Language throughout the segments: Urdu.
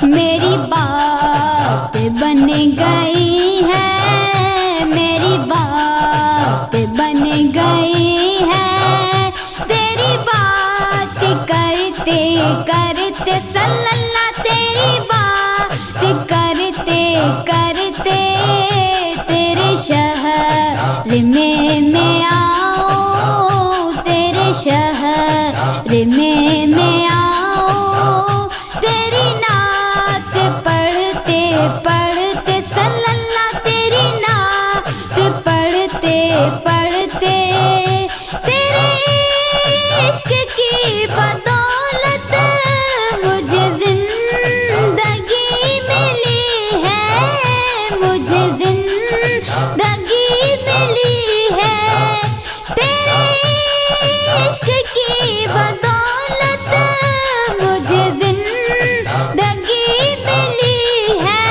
میری بات بن گئی ہے، میری بات بن گئی ہے، تیری بات کرتے کرتے صلی اللہ، تیری بات کرتے کرتے تیرے شہر میں آؤ، تیرے شہر میں آؤ، تیری نعت پڑھتے پڑھتے صلی اللہ، تیری نعت پڑھتے پڑھتے تیرے عشق کی بدولت مجھے زندگی ملی ہے، مجھے زندگی ملی ہے، تیرے عشق کی بدولت مجھے زندگی ملی ہے،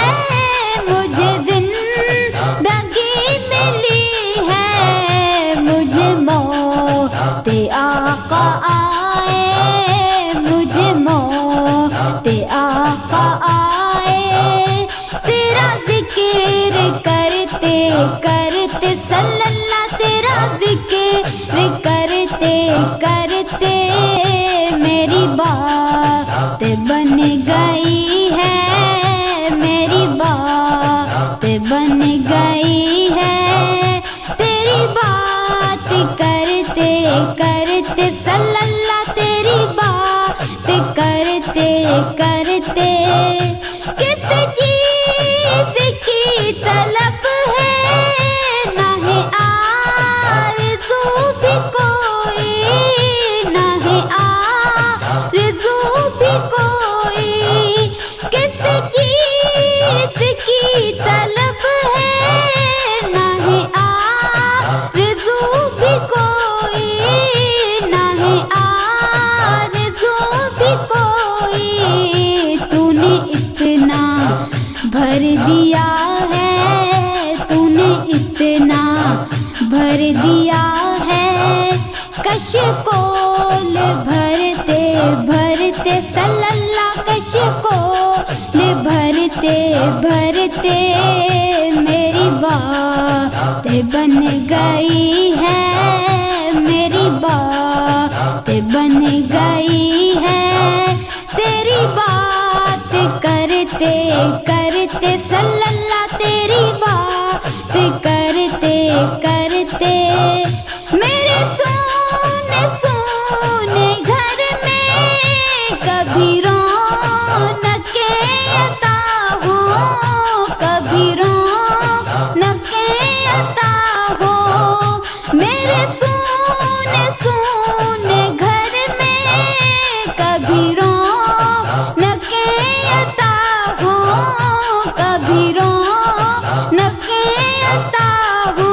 مجھے زندگی ملی ہے، مجھے موت آقا آئے، مجھے موت آقا آئے، تیرا ذکر کرتے کرتے صلی اللہ، تیرا ذکر کرتے کرتے میری بات بن گئی ہے، میری بات بن گئی ہے، تیری بات کرتے کرتے صلی اللہ، تیری بات کرتے کرتے کس چیز کی طلب ہے نہ ہے آرزو بھی کوئی، نہ ہے آرزو بھی کوئی، کس چیز کی طلب ہے نہ ہے آرزو بھی کوئی، نہ ہے آرزو بھی کوئی، تو نے اتنا بھر دیا ہے، تو نے اتنا بھر دیا ہے، کشکول بھرتے بھرتے صلی اللہ، کشکول بھرتے بھرتے میری بات بن گئی ہے، میری بات بن گئی ہے، تیری بات کرتے کرتے صلی اللہ، تیری بات کرتے کرتے میرے سونے سونے گھر میں کبھی رونقیں عطا ہو، کبھی رونقیں عطا ہو، میرے سونے سونے گھر میں کبھی رونقیں عطا ہو، کبھی رونقیں عطا ہو،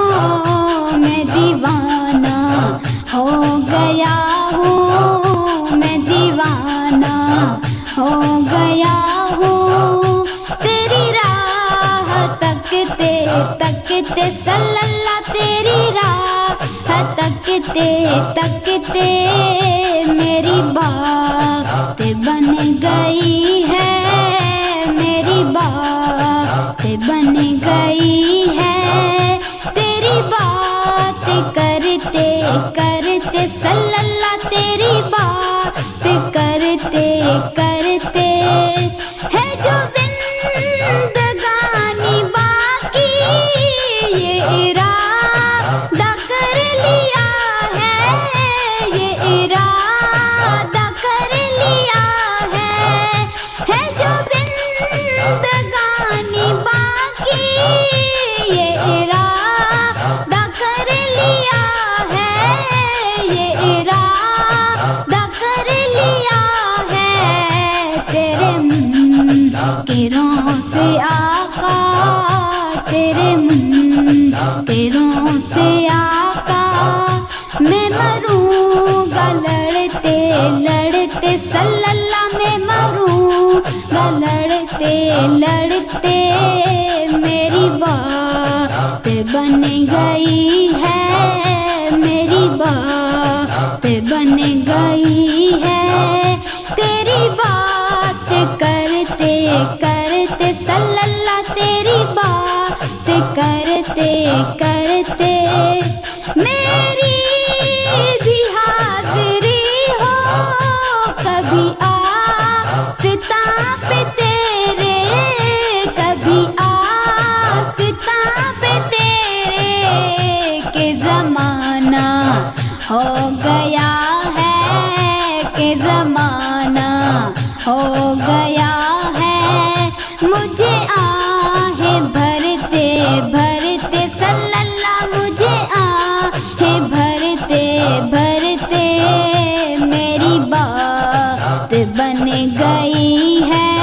میں دیوانہ ہو گیا ہوں، میں دیوانہ ہو گیا ہوں، تیری راہ تکتے تکتے صلی اللہ، تیری راہ تکتے تکتے میری بات بن گئی ہے، میری بات بن گئی ہے، تیری بات کرتے کرتے صلی اللہ، تیری بات کرتے کرتے ہے جو زندگانی باقی، یہ ارادہ کر لیا ہے، یہ ارادہ کر لیا ہے جو زندگانی باقی، یہ ارادہ کر لیا ہے، یہ ارادہ کر لیا ہے، تیرے منکروں سے آقا، تیرے منکروں سے آقا میں مروں گا لڑتے لڑتے صلی اللہ، میں مروں گا لڑتے لڑتے، میری بات بن گئی ہے، میری بات بن گئی ہے، تیری بات آستاں پہ تیرے، کبھی آستاں پہ تیرے، کہ زمانہ ہو گیا ہے، کہ زمانہ ہو گیا ہے، مجھے آہیں بھرتے بھرتے صلی اللہ، مجھے آہیں بھرتے بھرتے میری بات بن گئی ہے،